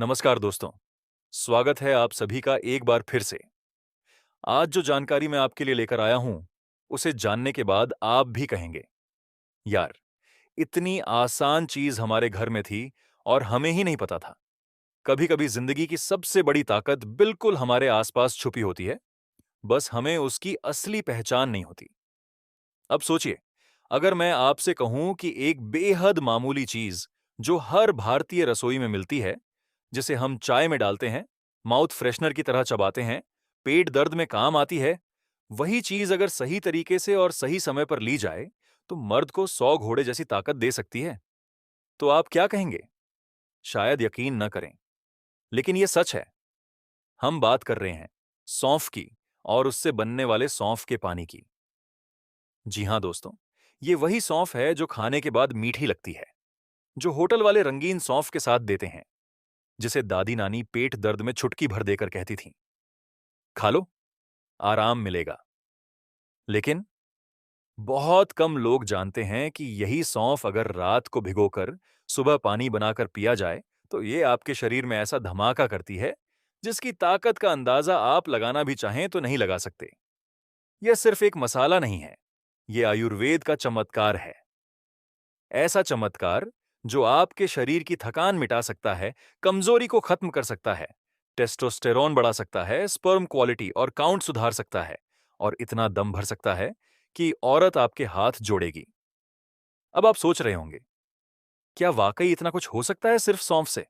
नमस्कार दोस्तों, स्वागत है आप सभी का एक बार फिर से। आज जो जानकारी मैं आपके लिए लेकर आया हूं, उसे जानने के बाद आप भी कहेंगे, यार, इतनी आसान चीज हमारे घर में थी और हमें ही नहीं पता था। कभी-कभी जिंदगी की सबसे बड़ी ताकत बिल्कुल हमारे आसपास छुपी होती है, बस हमें उसकी असली पहचान नहीं होती। अब सोचिए, अगर मैं आपसे कहूं कि एक बेहद मामूली चीज जो हर भारतीय रसोई में मिलती है, जिसे हम चाय में डालते हैं, माउथ फ्रेशनर की तरह चबाते हैं, पेट दर्द में काम आती है, वही चीज अगर सही तरीके से और सही समय पर ली जाए, तो मर्द को 100 घोड़े जैसी ताकत दे सकती है। तो आप क्या कहेंगे? शायद यकीन न करें, लेकिन यह सच है। हम बात कर रहे हैं सौंफ की और उससे बनने वाले सौंफ के पानी की। जी हां दोस्तों, ये वही सौंफ है जो खाने के बाद मीठी लगती है, जो होटल वाले रंगीन सौंफ के साथ देते हैं, जिसे दादी नानी पेट दर्द में चुटकी भर देकर कहती थीं, खा लो, आराम मिलेगा। लेकिन बहुत कम लोग जानते हैं कि यही सौंफ अगर रात को भिगोकर सुबह पानी बनाकर पिया जाए, तो ये आपके शरीर में ऐसा धमाका करती है, जिसकी ताकत का अंदाजा आप लगाना भी चाहें तो नहीं लगा सकते। यह सिर्फ एक मसाला नहीं है, यह आयुर्वेद का चमत्कार है। ऐसा चमत्कार जो आपके शरीर की थकान मिटा सकता है, कमजोरी को खत्म कर सकता है, टेस्टोस्टेरोन बढ़ा सकता है, स्पर्म क्वालिटी और काउंट सुधार सकता है, और इतना दम भर सकता है कि औरत आपके हाथ जोड़ेगी। अब आप सोच रहे होंगे, क्या वाकई इतना कुछ हो सकता है सिर्फ सौंफ से?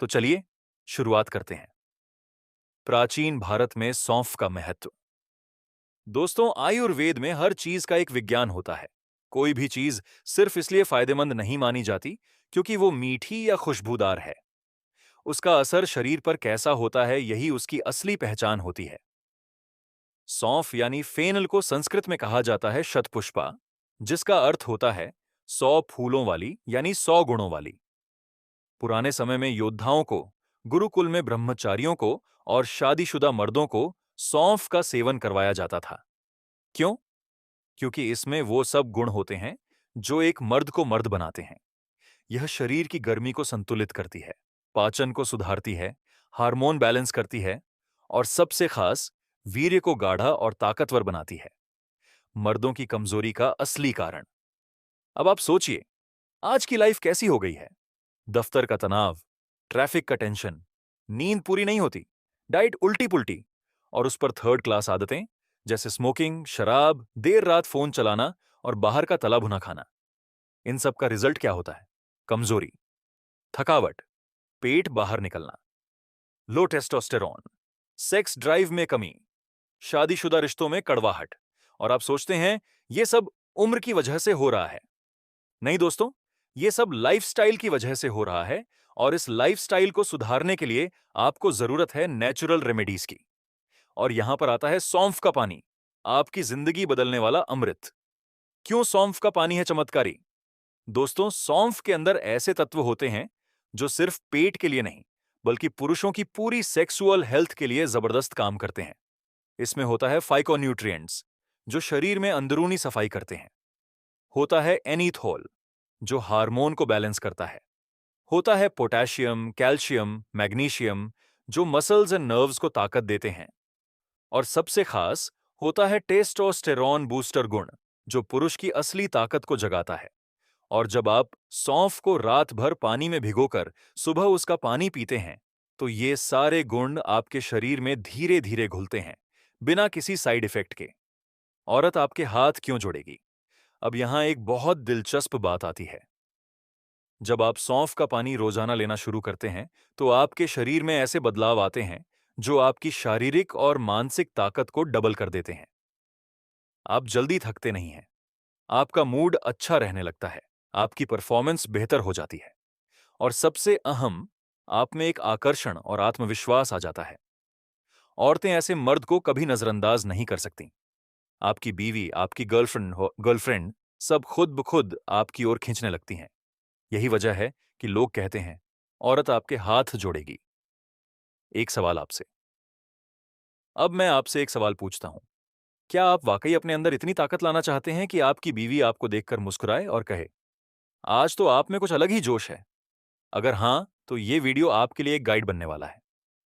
तो चलिए शुरुआत करते हैं। प्राचीन भारत में सौंफ का महत्व। दोस्तों, आयुर्वेद में हर चीज का एक विज्ञान होता है। कोई भी चीज सिर्फ इसलिए फायदेमंद नहीं मानी जाती क्योंकि वो मीठी या खुशबूदार है। उसका असर शरीर पर कैसा होता है, यही उसकी असली पहचान होती है। सौंफ यानी फेनल को संस्कृत में कहा जाता है शतपुष्पा, जिसका अर्थ होता है 100 फूलों वाली यानी 100 गुणों वाली। पुराने समय में योद्धाओं को, गुरुकुल में ब्रह्मचारियों को और शादीशुदा मर्दों को सौंफ का सेवन करवाया जाता था। क्यों? क्योंकि इसमें वो सब गुण होते हैं जो एक मर्द को मर्द बनाते हैं। यह शरीर की गर्मी को संतुलित करती है, पाचन को सुधारती है, हार्मोन बैलेंस करती है, और सबसे खास, वीर्य को गाढ़ा और ताकतवर बनाती है। मर्दों की कमजोरी का असली कारण। अब आप सोचिए, आज की लाइफ कैसी हो गई है? दफ्तर का तनाव, ट्रैफिक का टेंशन, नींद पूरी नहीं होती, डाइट उल्टी पुल्टी, और उस पर थर्ड क्लास आदतें जैसे स्मोकिंग, शराब, देर रात फोन चलाना और बाहर का तला भुना खाना। इन सब का रिजल्ट क्या होता है? कमजोरी, थकावट, पेट बाहर निकलना, लो टेस्टोस्टेरोन, सेक्स ड्राइव में कमी, शादीशुदा रिश्तों में कड़वाहट। और आप सोचते हैं ये सब उम्र की वजह से हो रहा है। नहीं दोस्तों, ये सब लाइफस्टाइल की वजह से हो रहा है, और इस लाइफस्टाइल को सुधारने के लिए आपको जरूरत है नेचुरल रेमेडीज की। और यहां पर आता है सौंफ का पानी, आपकी जिंदगी बदलने वाला अमृत। क्यों सौंफ का पानी है चमत्कारी? दोस्तों, सौंफ के अंदर ऐसे तत्व होते हैं जो सिर्फ पेट के लिए नहीं, बल्कि पुरुषों की पूरी सेक्सुअल हेल्थ के लिए जबरदस्त काम करते हैं। इसमें होता है फाइकोन्यूट्रिएंट्स, जो शरीर में अंदरूनी सफाई करते हैं। होता है एनीथोल, जो हार्मोन को बैलेंस करता है। होता है पोटेशियम, कैल्शियम, मैग्नीशियम, जो मसल्स एंड नर्व्स को ताकत देते हैं। और सबसे खास होता है टेस्टोस्टेरोन बूस्टर गुण, जो पुरुष की असली ताकत को जगाता है। और जब आप सौंफ को रात भर पानी में भिगोकर सुबह उसका पानी पीते हैं, तो ये सारे गुण आपके शरीर में धीरे धीरे घुलते हैं, बिना किसी साइड इफेक्ट के। औरत आपके हाथ क्यों जोड़ेगी? अब यहां एक बहुत दिलचस्प बात आती है। जब आप सौंफ का पानी रोजाना लेना शुरू करते हैं, तो आपके शरीर में ऐसे बदलाव आते हैं जो आपकी शारीरिक और मानसिक ताकत को डबल कर देते हैं। आप जल्दी थकते नहीं हैं, आपका मूड अच्छा रहने लगता है, आपकी परफॉर्मेंस बेहतर हो जाती है, और सबसे अहम, आप में एक आकर्षण और आत्मविश्वास आ जाता है। औरतें ऐसे मर्द को कभी नजरअंदाज नहीं कर सकती। आपकी बीवी, आपकी गर्लफ्रेंड सब खुद ब खुद आपकी ओर खींचने लगती हैं। यही वजह है कि लोग कहते हैं, औरत आपके हाथ जोड़ेगी। एक सवाल आपसे। अब मैं आपसे एक सवाल पूछता हूं। क्या आप वाकई अपने अंदर इतनी ताकत लाना चाहते हैं कि आपकी बीवी आपको देखकर मुस्कुराए और कहे, आज तो आप में कुछ अलग ही जोश है? अगर हां, तो ये वीडियो आपके लिए एक गाइड बनने वाला है,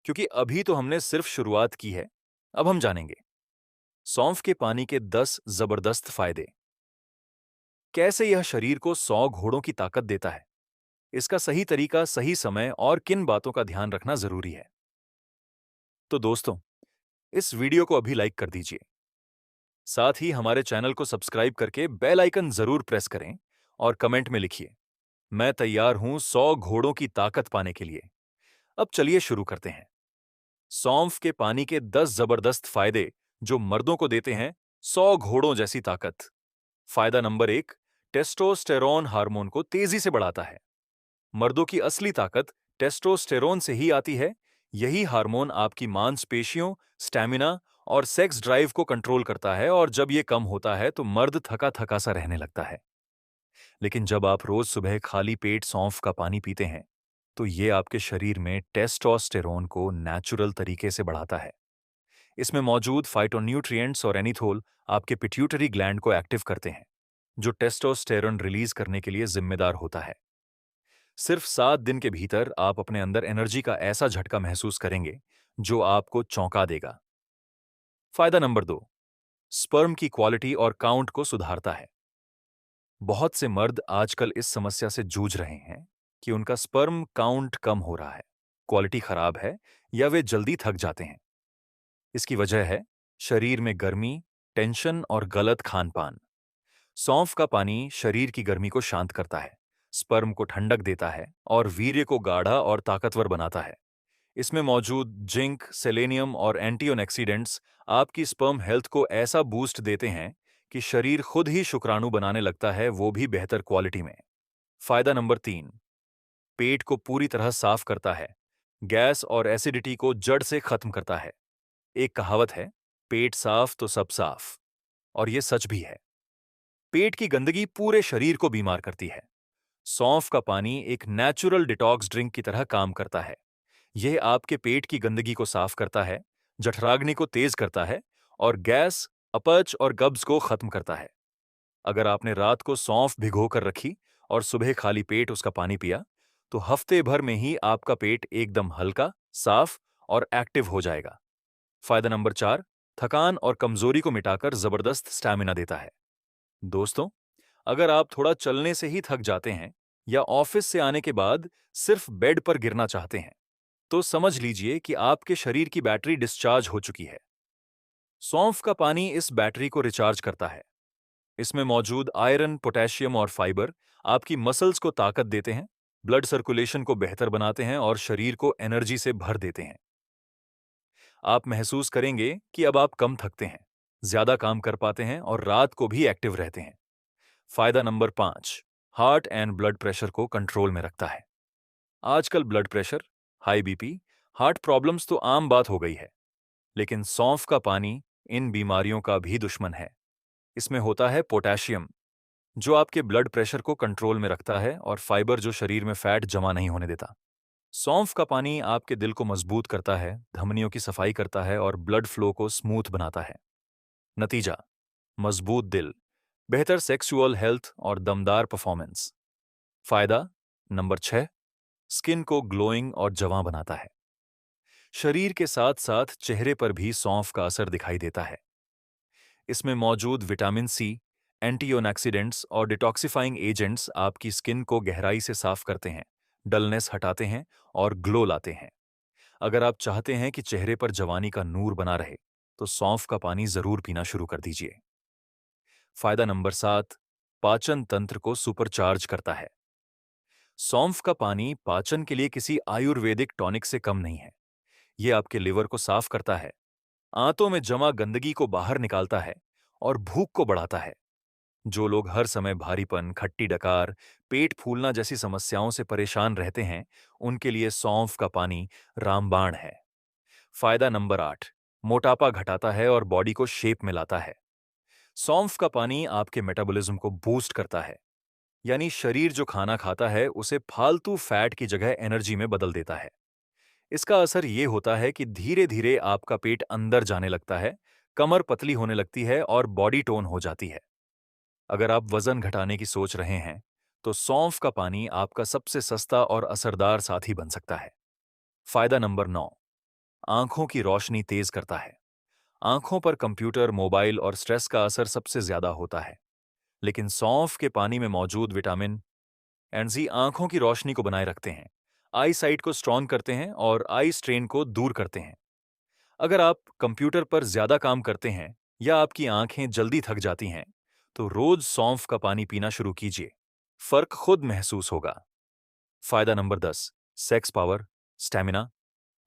क्योंकि अभी तो हमने सिर्फ शुरुआत की है। अब हम जानेंगे सौंफ के पानी के 10 जबरदस्त फायदे। कैसे यह शरीर को 100 घोड़ों की ताकत देता है, इसका सही तरीका, सही समय और किन बातों का ध्यान रखना जरूरी है। तो दोस्तों, इस वीडियो को अभी लाइक कर दीजिए। साथ ही हमारे चैनल को सब्सक्राइब करके बेल आइकन जरूर प्रेस करें और कमेंट में लिखिए, मैं तैयार हूं 100 घोड़ों की ताकत पाने के लिए। अब चलिए शुरू करते हैं। सौंफ के पानी के 10 जबरदस्त फायदे जो मर्दों को देते हैं 100 घोड़ों जैसी ताकत। फायदा नंबर 1, टेस्टोस्टेरोन हार्मोन को तेजी से बढ़ाता है। मर्दों की असली ताकत टेस्टोस्टेरोन से ही आती है। यही हार्मोन आपकी मांसपेशियों, स्टैमिना और सेक्स ड्राइव को कंट्रोल करता है, और जब ये कम होता है तो मर्द थका थका सा रहने लगता है। लेकिन जब आप रोज सुबह खाली पेट सौंफ का पानी पीते हैं, तो ये आपके शरीर में टेस्टोस्टेरोन को नेचुरल तरीके से बढ़ाता है। इसमें मौजूद फाइटोन्यूट्रिएंट्स और एनीथोल आपके पिट्यूटरी ग्लैंड को एक्टिव करते हैं, जो टेस्टोस्टेरोन रिलीज करने के लिए जिम्मेदार होता है। सिर्फ 7 दिन के भीतर आप अपने अंदर एनर्जी का ऐसा झटका महसूस करेंगे जो आपको चौंका देगा। फायदा नंबर 2, स्पर्म की क्वालिटी और काउंट को सुधारता है। बहुत से मर्द आजकल इस समस्या से जूझ रहे हैं कि उनका स्पर्म काउंट कम हो रहा है, क्वालिटी खराब है या वे जल्दी थक जाते हैं। इसकी वजह है शरीर में गर्मी, टेंशन और गलत खान-पान। सौंफ का पानी शरीर की गर्मी को शांत करता है, स्पर्म को ठंडक देता है और वीर्य को गाढ़ा और ताकतवर बनाता है। इसमें मौजूद जिंक, सेलेनियम और एंटीऑक्सीडेंट्स आपकी स्पर्म हेल्थ को ऐसा बूस्ट देते हैं कि शरीर खुद ही शुक्राणु बनाने लगता है, वो भी बेहतर क्वालिटी में। फायदा नंबर 3, पेट को पूरी तरह साफ करता है। गैस और एसिडिटी को जड़ से खत्म करता है। एक कहावत है, पेट साफ तो सब साफ, और ये सच भी है। पेट की गंदगी पूरे शरीर को बीमार करती है। सौंफ का पानी एक नेचुरल डिटॉक्स ड्रिंक की तरह काम करता है। यह आपके पेट की गंदगी को साफ करता है, जठराग्नि को तेज करता है और गैस, अपच और कब्ज को खत्म करता है। अगर आपने रात को सौंफ भिगो कर रखी और सुबह खाली पेट उसका पानी पिया, तो हफ्ते भर में ही आपका पेट एकदम हल्का, साफ और एक्टिव हो जाएगा। फायदा नंबर 4, थकान और कमजोरी को मिटाकर जबरदस्त स्टैमिना देता है। दोस्तों, अगर आप थोड़ा चलने से ही थक जाते हैं या ऑफिस से आने के बाद सिर्फ बेड पर गिरना चाहते हैं, तो समझ लीजिए कि आपके शरीर की बैटरी डिस्चार्ज हो चुकी है। सौंफ का पानी इस बैटरी को रिचार्ज करता है। इसमें मौजूद आयरन, पोटेशियम और फाइबर आपकी मसल्स को ताकत देते हैं, ब्लड सर्कुलेशन को बेहतर बनाते हैं और शरीर को एनर्जी से भर देते हैं। आप महसूस करेंगे कि अब आप कम थकते हैं, ज्यादा काम कर पाते हैं और रात को भी एक्टिव रहते हैं। फायदा number 5, heart and blood pressure को कंट्रोल में रखता है। आजकल blood pressure, high BP, heart problems तो आम बात हो गई है, लेकिन सौंफ का पानी इन बीमारियों का भी दुश्मन है। इसमें होता है पोटेशियम, जो आपके ब्लड प्रेशर को कंट्रोल में रखता है, और फाइबर, जो शरीर में फैट जमा नहीं होने देता। सौंफ का पानी आपके दिल को मजबूत करता है, धमनियों की सफाई करता है और ब्लड फ्लो को स्मूथ बनाता है। नतीजा, मजबूत दिल, बेहतर सेक्सुअल हेल्थ और दमदार परफॉर्मेंस। फायदा नंबर 6, स्किन को ग्लोइंग और जवां बनाता है। शरीर के साथ साथ चेहरे पर भी सौंफ का असर दिखाई देता है। इसमें मौजूद विटामिन सी, एंटीऑक्सीडेंट्स और डिटॉक्सिफाइंग एजेंट्स आपकी स्किन को गहराई से साफ करते हैं, डलनेस हटाते हैं और ग्लो लाते हैं। अगर आप चाहते हैं कि चेहरे पर जवानी का नूर बना रहे, तो सौंफ का पानी जरूर पीना शुरू कर दीजिए। फायदा नंबर 7, पाचन तंत्र को सुपरचार्ज करता है। सौंफ का पानी पाचन के लिए किसी आयुर्वेदिक टॉनिक से कम नहीं है। यह आपके लिवर को साफ करता है, आंतों में जमा गंदगी को बाहर निकालता है और भूख को बढ़ाता है। जो लोग हर समय भारीपन, खट्टी डकार, पेट फूलना जैसी समस्याओं से परेशान रहते हैं, उनके लिए सौंफ का पानी रामबाण है। फायदा नंबर 8, मोटापा घटाता है और बॉडी को शेप में लाता है। सौंफ का पानी आपके मेटाबॉलिज्म को बूस्ट करता है, यानी शरीर जो खाना खाता है उसे फालतू फैट की जगह एनर्जी में बदल देता है। इसका असर ये होता है कि धीरे धीरे आपका पेट अंदर जाने लगता है, कमर पतली होने लगती है और बॉडी टोन हो जाती है। अगर आप वजन घटाने की सोच रहे हैं, तो सौंफ का पानी आपका सबसे सस्ता और असरदार साथी बन सकता है। फायदा नंबर 9, आंखों की रोशनी तेज करता है। आंखों पर कंप्यूटर, मोबाइल और स्ट्रेस का असर सबसे ज्यादा होता है, लेकिन सौंफ के पानी में मौजूद विटामिन एंड सी आंखों की रोशनी को बनाए रखते हैं, आई साइट को स्ट्रॉन्ग करते हैं और आई स्ट्रेन को दूर करते हैं। अगर आप कंप्यूटर पर ज्यादा काम करते हैं या आपकी आंखें जल्दी थक जाती हैं, तो रोज सौंफ का पानी पीना शुरू कीजिए। फर्क खुद महसूस होगा। फायदा नंबर 10, सेक्स पावर, स्टैमिना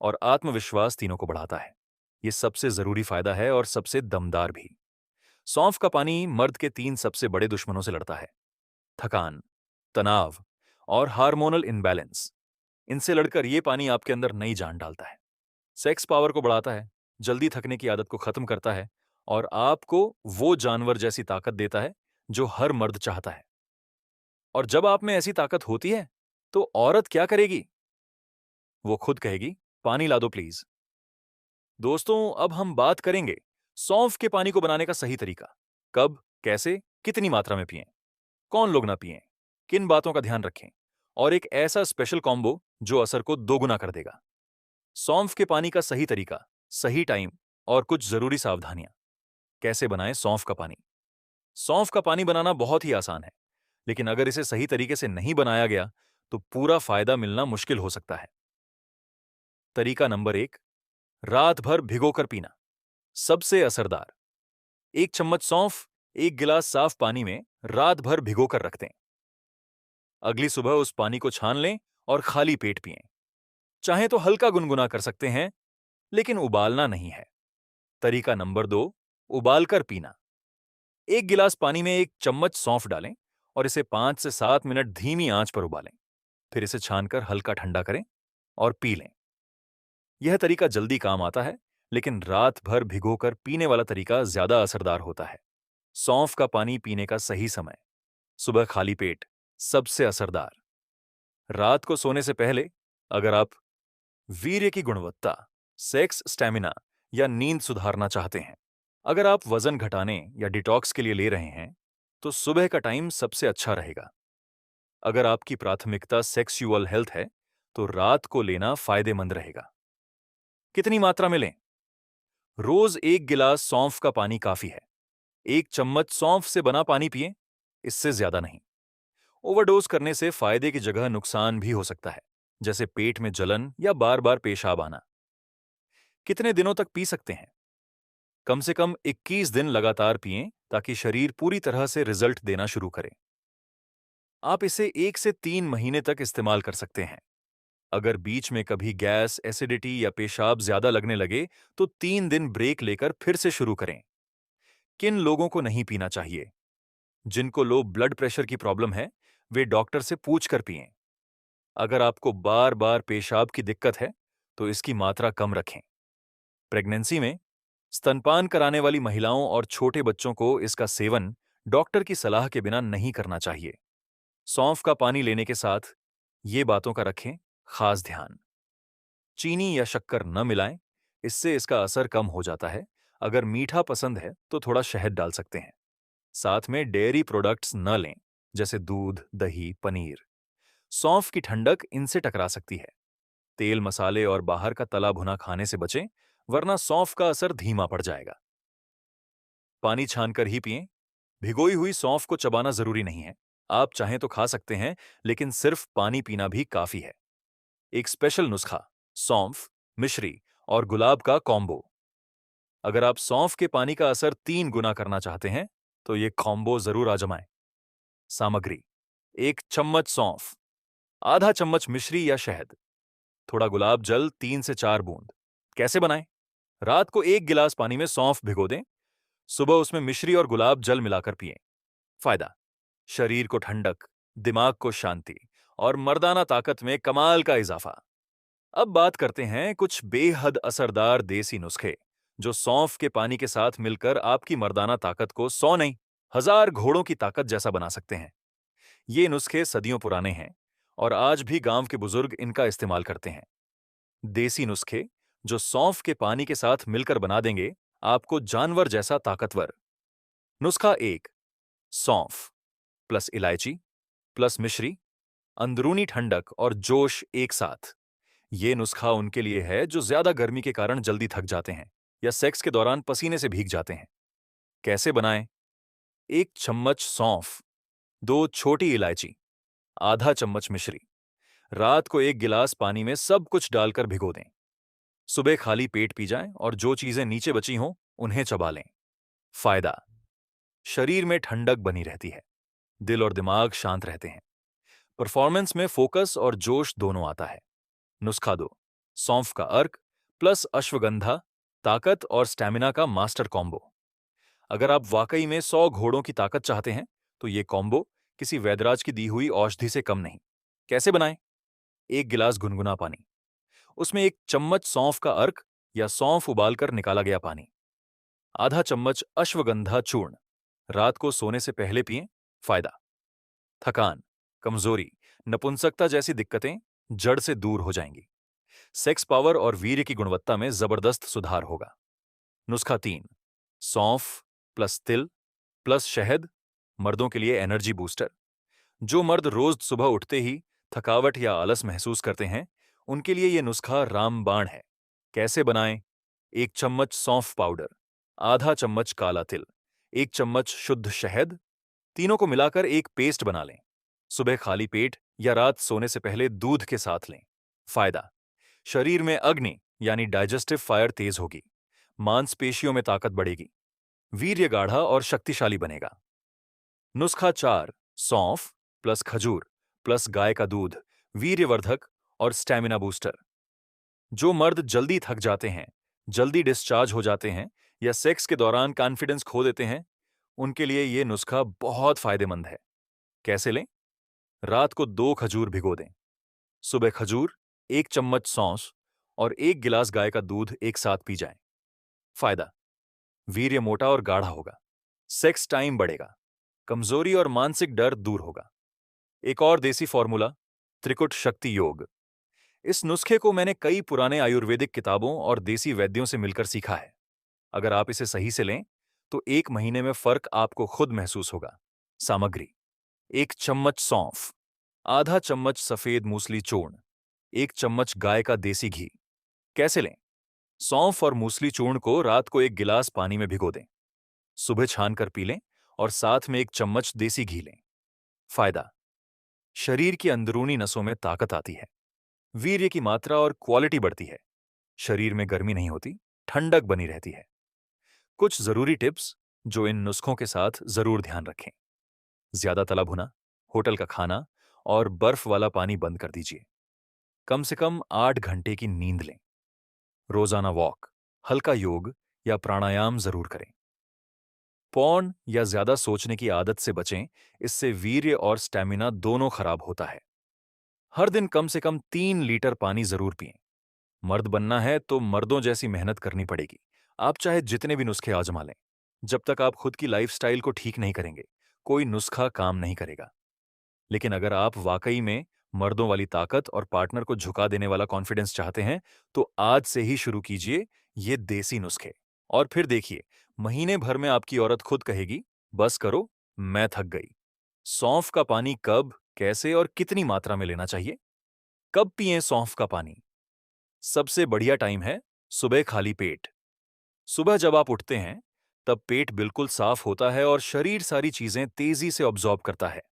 और आत्मविश्वास तीनों को बढ़ाता है। ये सबसे जरूरी फायदा है और सबसे दमदार भी। सौंफ का पानी मर्द के 3 सबसे बड़े दुश्मनों से लड़ता है: थकान, तनाव और हार्मोनल इनबैलेंस। इनसे लड़कर ये पानी आपके अंदर नई जान डालता है। सेक्स पावर को बढ़ाता है, जल्दी थकने की आदत को खत्म करता है और आपको वो जानवर जैसी ताकत देता है जो हर मर्द चाहता है। और जब आप में ऐसी ताकत होती है, तो औरत क्या करेगी? वो खुद कहेगी, पानी ला दो प्लीज। दोस्तों, अब हम बात करेंगे सौंफ के पानी को बनाने का सही तरीका। कब, कैसे, कितनी मात्रा में पिएं, कौन लोग ना पिएं, किन बातों का ध्यान रखें, और एक ऐसा स्पेशल कॉम्बो जो असर को दोगुना कर देगा। सौंफ के पानी का सही तरीका, सही टाइम और कुछ जरूरी सावधानियां। कैसे बनाएं सौंफ का पानी? सौंफ का पानी बनाना बहुत ही आसान है, लेकिन अगर इसे सही तरीके से नहीं बनाया गया तो पूरा फायदा मिलना मुश्किल हो सकता है। तरीका नंबर 1, रात भर भिगोकर पीना। सबसे असरदार: 1 चम्मच सौंफ 1 गिलास साफ पानी में रात भर भिगोकर रख दें। अगली सुबह उस पानी को छान लें और खाली पेट पिएं। चाहे तो हल्का गुनगुना कर सकते हैं, लेकिन उबालना नहीं है। तरीका नंबर 2, उबालकर पीना। 1 गिलास पानी में 1 चम्मच सौंफ डालें और इसे 5 से 7 मिनट धीमी आंच पर उबालें। फिर इसे छानकर हल्का ठंडा करें और पी लें। यह तरीका जल्दी काम आता है, लेकिन रात भर भिगोकर पीने वाला तरीका ज्यादा असरदार होता है। सौंफ का पानी पीने का सही समय: सुबह खाली पेट, सबसे असरदार। रात को सोने से पहले, अगर आप वीर्य की गुणवत्ता, सेक्स स्टैमिना या नींद सुधारना चाहते हैं। अगर आप वजन घटाने या डिटॉक्स के लिए ले रहे हैं, तो सुबह का टाइम सबसे अच्छा रहेगा। अगर आपकी प्राथमिकता सेक्सुअल हेल्थ है, तो रात को लेना फायदेमंद रहेगा। कितनी मात्रा में लें? रोज 1 गिलास सौंफ का पानी काफी है। 1 चम्मच सौंफ से बना पानी पिएं, इससे ज्यादा नहीं। ओवरडोज करने से फायदे की जगह नुकसान भी हो सकता है, जैसे पेट में जलन या बार बार पेशाब आना। कितने दिनों तक पी सकते हैं? कम से कम 21 दिन लगातार पिएं, ताकि शरीर पूरी तरह से रिजल्ट देना शुरू करे। आप इसे 1 से 3 महीने तक इस्तेमाल कर सकते हैं। अगर बीच में कभी गैस, एसिडिटी या पेशाब ज्यादा लगने लगे, तो 3 दिन ब्रेक लेकर फिर से शुरू करें। किन लोगों को नहीं पीना चाहिए? जिनको लो ब्लड प्रेशर की प्रॉब्लम है, वे डॉक्टर से पूछ कर पिएं। अगर आपको बार बार पेशाब की दिक्कत है, तो इसकी मात्रा कम रखें। प्रेगनेंसी में स्तनपान कराने वाली महिलाओं और छोटे बच्चों को इसका सेवन डॉक्टर की सलाह के बिना नहीं करना चाहिए। सौंफ का पानी लेने के साथ ये बातों का रखें खास ध्यान: चीनी या शक्कर न मिलाएं, इससे इसका असर कम हो जाता है। अगर मीठा पसंद है तो थोड़ा शहद डाल सकते हैं। साथ में डेयरी प्रोडक्ट्स न लें, जैसे दूध, दही, पनीर। सौंफ की ठंडक इनसे टकरा सकती है। तेल, मसाले और बाहर का तला भुना खाने से बचें, वरना सौंफ का असर धीमा पड़ जाएगा। पानी छानकर ही पिएं। भिगोई हुई सौंफ को चबाना जरूरी नहीं है। आप चाहें तो खा सकते हैं, लेकिन सिर्फ पानी पीना भी काफी है। एक स्पेशल नुस्खा: सौंफ, मिश्री और गुलाब का कॉम्बो। अगर आप सौंफ के पानी का असर 3 गुना करना चाहते हैं, तो ये कॉम्बो जरूर आजमाएं। सामग्री: 1 चम्मच सौंफ, आधा चम्मच मिश्री या शहद, थोड़ा गुलाब जल 3 से 4 बूंद। कैसे बनाएं? रात को 1 गिलास पानी में सौंफ भिगो दें। सुबह उसमें मिश्री और गुलाब जल मिलाकर पिएं। फायदा: शरीर को ठंडक, दिमाग को शांति और मर्दाना ताकत में कमाल का इजाफा। अब बात करते हैं कुछ बेहद असरदार देसी नुस्खे, जो सौंफ के पानी के साथ मिलकर आपकी मर्दाना ताकत को 100 नहीं, 1000 घोड़ों की ताकत जैसा बना सकते हैं। ये नुस्खे सदियों पुराने हैं और आज भी गांव के बुजुर्ग इनका इस्तेमाल करते हैं। देसी नुस्खे जो सौंफ के पानी के साथ मिलकर बना देंगे आपको जानवर जैसा ताकतवर। नुस्खा 1: सौंफ प्लस इलायची प्लस मिश्री, अंदरूनी ठंडक और जोश एक साथ। ये नुस्खा उनके लिए है जो ज्यादा गर्मी के कारण जल्दी थक जाते हैं या सेक्स के दौरान पसीने से भीग जाते हैं। कैसे बनाएं? 1 चम्मच सौंफ, 2 छोटी इलायची, आधा चम्मच मिश्री। रात को 1 गिलास पानी में सब कुछ डालकर भिगो दें। सुबह खाली पेट पी जाएं और जो चीजें नीचे बची हों उन्हें चबा लें। फायदा: शरीर में ठंडक बनी रहती है, दिल और दिमाग शांत रहते हैं, परफॉर्मेंस में फोकस और जोश दोनों आता है। नुस्खा 2: सौंफ का अर्क प्लस अश्वगंधा, ताकत और स्टैमिना का मास्टर कॉम्बो। अगर आप वाकई में 100 घोड़ों की ताकत चाहते हैं तो ये कॉम्बो किसी वैद्यराज की दी हुई औषधि से कम नहीं। कैसे बनाएं? 1 गिलास गुनगुना पानी, उसमें 1 चम्मच सौंफ का अर्क या सौंफ उबालकर निकाला गया पानी, आधा चम्मच अश्वगंधा चूर्ण। रात को सोने से पहले पिएं। फायदा: थकान, कमजोरी, नपुंसकता जैसी दिक्कतें जड़ से दूर हो जाएंगी। सेक्स पावर और वीर्य की गुणवत्ता में जबरदस्त सुधार होगा। नुस्खा 3: सौंफ प्लस तिल प्लस शहद, मर्दों के लिए एनर्जी बूस्टर। जो मर्द रोज सुबह उठते ही थकावट या आलस महसूस करते हैं, उनके लिए यह नुस्खा रामबाण है। कैसे बनाएं? 1 चम्मच सौंफ पाउडर, आधा चम्मच काला तिल, 1 चम्मच शुद्ध शहद, तीनों को मिलाकर एक पेस्ट बना लें। सुबह खाली पेट या रात सोने से पहले दूध के साथ लें। फायदा: शरीर में अग्नि यानी डाइजेस्टिव फायर तेज होगी, मांसपेशियों में ताकत बढ़ेगी, वीर्य गाढ़ा और शक्तिशाली बनेगा। नुस्खा 4: सौंफ प्लस खजूर प्लस गाय का दूध, वीर्यवर्धक और स्टैमिना बूस्टर। जो मर्द जल्दी थक जाते हैं, जल्दी डिस्चार्ज हो जाते हैं या सेक्स के दौरान कॉन्फिडेंस खो देते हैं, उनके लिए यह नुस्खा बहुत फायदेमंद है। कैसे लें? रात को 2 खजूर भिगो दें। सुबह खजूर, 1 चम्मच सौंफ और 1 गिलास गाय का दूध एक साथ पी जाएं। फायदा: वीर्य मोटा और गाढ़ा होगा, सेक्स टाइम बढ़ेगा, कमजोरी और मानसिक डर दूर होगा। एक और देसी फॉर्मूला, त्रिकुट शक्ति योग। इस नुस्खे को मैंने कई पुराने आयुर्वेदिक किताबों और देसी वैद्यों से मिलकर सीखा है। अगर आप इसे सही से लें तो 1 महीने में फर्क आपको खुद महसूस होगा। सामग्री: 1 चम्मच सौंफ, आधा चम्मच सफेद मूसली चूर्ण, 1 चम्मच गाय का देसी घी। कैसे लें? सौंफ और मूसली चूर्ण को रात को 1 गिलास पानी में भिगो दें। सुबह छान कर पी लें और साथ में 1 चम्मच देसी घी लें। फायदा: शरीर की अंदरूनी नसों में ताकत आती है, वीर्य की मात्रा और क्वालिटी बढ़ती है, शरीर में गर्मी नहीं होती, ठंडक बनी रहती है। कुछ जरूरी टिप्स जो इन नुस्खों के साथ जरूर ध्यान रखें: ज्यादा तला भुना, होटल का खाना और बर्फ वाला पानी बंद कर दीजिए। कम से कम 8 घंटे की नींद लें। रोजाना वॉक, हल्का योग या प्राणायाम जरूर करें। पौन या ज्यादा सोचने की आदत से बचें, इससे वीर्य और स्टैमिना दोनों खराब होता है। हर दिन कम से कम 3 लीटर पानी जरूर पिएं। मर्द बनना है तो मर्दों जैसी मेहनत करनी पड़ेगी। आप चाहे जितने भी नुस्खे आजमा लें, जब तक आप खुद की लाइफस्टाइल को ठीक नहीं करेंगे, कोई नुस्खा काम नहीं करेगा। लेकिन अगर आप वाकई में मर्दों वाली ताकत और पार्टनर को झुका देने वाला कॉन्फिडेंस चाहते हैं, तो आज से ही शुरू कीजिए ये देसी नुस्खे। और फिर देखिए, महीने भर में आपकी औरत खुद कहेगी, बस करो, मैं थक गई। सौंफ का पानी कब, कैसे और कितनी मात्रा में लेना चाहिए? कब पिएं सौंफ का पानी? सबसे बढ़िया टाइम है सुबह खाली पेट। सुबह जब आप उठते हैं, तब पेट बिल्कुल साफ होता है और शरीर सारी चीजें तेजी से ऑब्जॉर्ब करता है।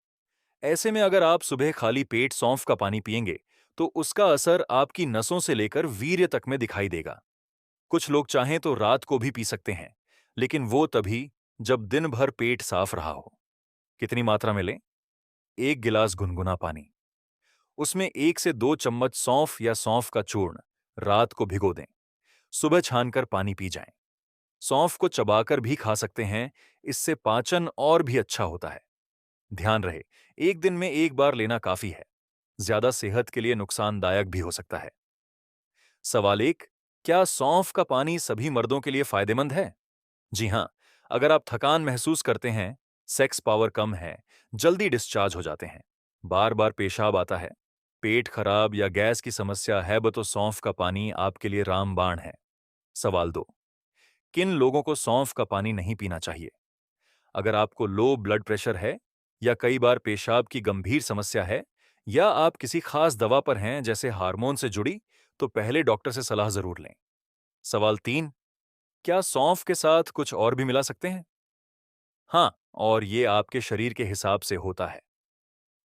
ऐसे में अगर आप सुबह खाली पेट सौंफ का पानी पिएंगे, तो उसका असर आपकी नसों से लेकर वीर्य तक में दिखाई देगा। कुछ लोग चाहें तो रात को भी पी सकते हैं, लेकिन वो तभी जब दिन भर पेट साफ रहा हो। कितनी मात्रा में लें? 1 गिलास गुनगुना पानी, उसमें 1 से 2 चम्मच सौंफ या सौंफ का चूर्ण। रात को भिगो दें, सुबह छानकर पानी पी जाएं। सौंफ को चबाकर भी खा सकते हैं, इससे पाचन और भी अच्छा होता है। ध्यान रहे, एक दिन में एक बार लेना काफी है, ज्यादा सेहत के लिए नुकसानदायक भी हो सकता है। सवाल 1: क्या सौंफ का पानी सभी मर्दों के लिए फायदेमंद है? जी हां, अगर आप थकान महसूस करते हैं, सेक्स पावर कम है, जल्दी डिस्चार्ज हो जाते हैं, बार बार पेशाब आता है, पेट खराब या गैस की समस्या है, तो सौंफ का पानी आपके लिए रामबाण है। सवाल 2: किन लोगों को सौंफ का पानी नहीं पीना चाहिए? अगर आपको लो ब्लड प्रेशर है, या कई बार पेशाब की गंभीर समस्या है, या आप किसी खास दवा पर हैं जैसे हार्मोन से जुड़ी, तो पहले डॉक्टर से सलाह जरूर लें। सवाल 3, क्या सौंफ के साथ कुछ और भी मिला सकते हैं? हाँ, और ये आपके शरीर के हिसाब से होता है।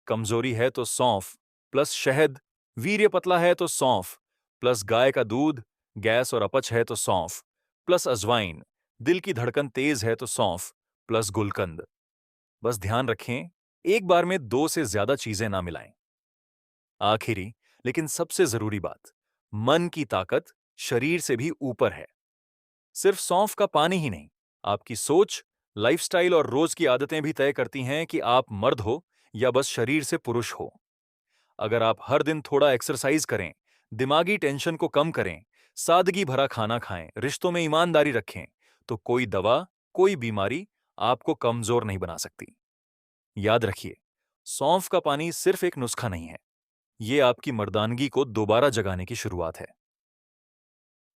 कमजोरी है तो सौंफ प्लस शहद, वीर्य पतला है तो सौंफ प्लस गाय का दूध, गैस और अपच है तो सौंफ प्लस अजवाइन, दिल की धड़कन तेज है तो सौंफ प्लस गुलकंद। बस ध्यान रखें, एक बार में 2 से ज्यादा चीजें ना मिलाएं। आखिरी लेकिन सबसे जरूरी बात, मन की ताकत शरीर से भी ऊपर है। सिर्फ सौंफ का पानी ही नहीं, आपकी सोच, लाइफस्टाइल और रोज की आदतें भी तय करती हैं कि आप मर्द हो या बस शरीर से पुरुष हो। अगर आप हर दिन थोड़ा एक्सरसाइज करें, दिमागी टेंशन को कम करें, सादगी भरा खाना खाएं, रिश्तों में ईमानदारी रखें, तो कोई दवा, कोई बीमारी आपको कमजोर नहीं बना सकती। याद रखिए, सौंफ का पानी सिर्फ एक नुस्खा नहीं है, ये आपकी मर्दानगी को दोबारा जगाने की शुरुआत है।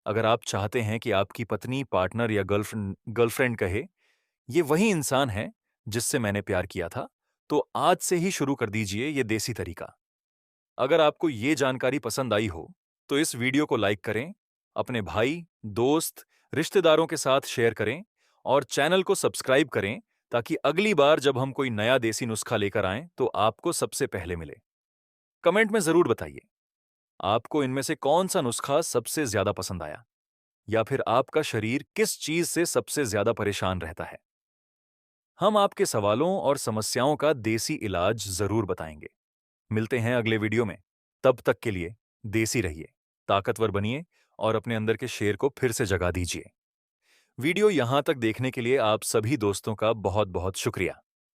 अगर आप चाहते हैं कि आपकी पत्नी, पार्टनर या गर्लफ्रेंड कहे, ये वही इंसान है जिससे मैंने प्यार किया था, तो आज से ही शुरू कर दीजिए ये देसी तरीका। अगर आपको ये जानकारी पसंद आई हो, तो इस वीडियो को लाइक करें, अपने भाई, दोस्त, रिश्तेदारों के साथ शेयर करें और चैनल को सब्सक्राइब करें, ताकि अगली बार जब हम कोई नया देसी नुस्खा लेकर आएं, तो आपको सबसे पहले मिले। कमेंट में जरूर बताइए, आपको इनमें से कौन सा नुस्खा सबसे ज्यादा पसंद आया, या फिर आपका शरीर किस चीज से सबसे ज्यादा परेशान रहता है। हम आपके सवालों और समस्याओं का देसी इलाज जरूर बताएंगे। मिलते हैं अगले वीडियो में। तब तक के लिए देसी रहिए, ताकतवर बनिए और अपने अंदर के शेर को फिर से जगा दीजिए। वीडियो यहां तक देखने के लिए आप सभी दोस्तों का बहुत बहुत शुक्रिया।